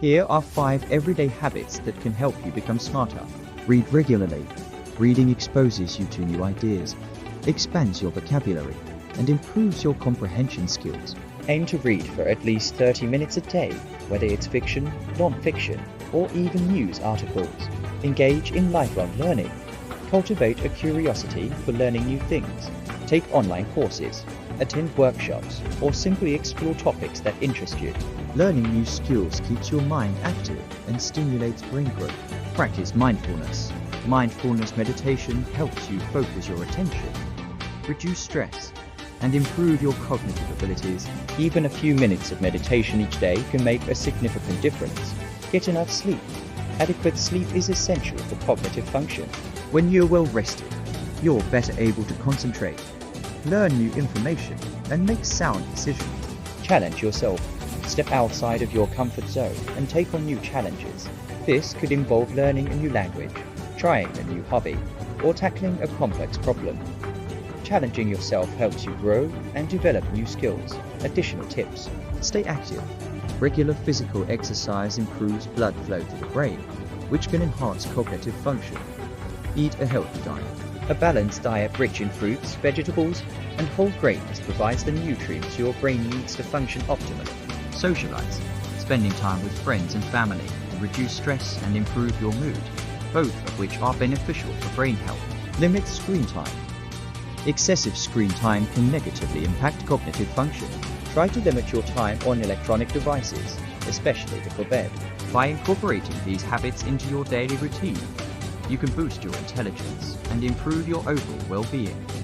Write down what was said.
Here are 5 everyday habits that can help you become smarter. Read regularly. Reading exposes you to new ideas, expands your vocabulary, and improves your comprehension skills. Aim to read for at least 30 minutes a day, whether it's fiction, non-fiction, or even news articles. Engage in lifelong learning. Cultivate a curiosity for learning new things. Take online courses, attend workshops, or simply explore topics that interest you. Learning new skills keeps your mind active and stimulates brain growth. Practice mindfulness. Mindfulness meditation helps you focus your attention, reduce stress, and improve your cognitive abilities. Even a few minutes of meditation each day can make a significant difference. Get enough sleep. Adequate sleep is essential for cognitive function. When you're well rested, you're better able to concentrate, learn new information, and make sound decisions. Challenge yourself. Step outside of your comfort zone and take on new challenges. This could involve learning a new language, trying a new hobby, or tackling a complex problem. Challenging yourself helps you grow and develop new skills. Additional tips: stay active. Regular physical exercise improves blood flow to the brain, which can enhance cognitive function. Eat a healthy diet. A balanced diet rich in fruits, vegetables, and whole grains provides the nutrients your brain needs to function optimally. Socialize. Spending time with friends and family can reduce stress and improve your mood, both of which are beneficial for brain health. Limit screen time. Excessive screen time can negatively impact cognitive function. Try to limit your time on electronic devices, especially before bed. By incorporating these habits into your daily routine, you can boost your intelligence and improve your overall well-being.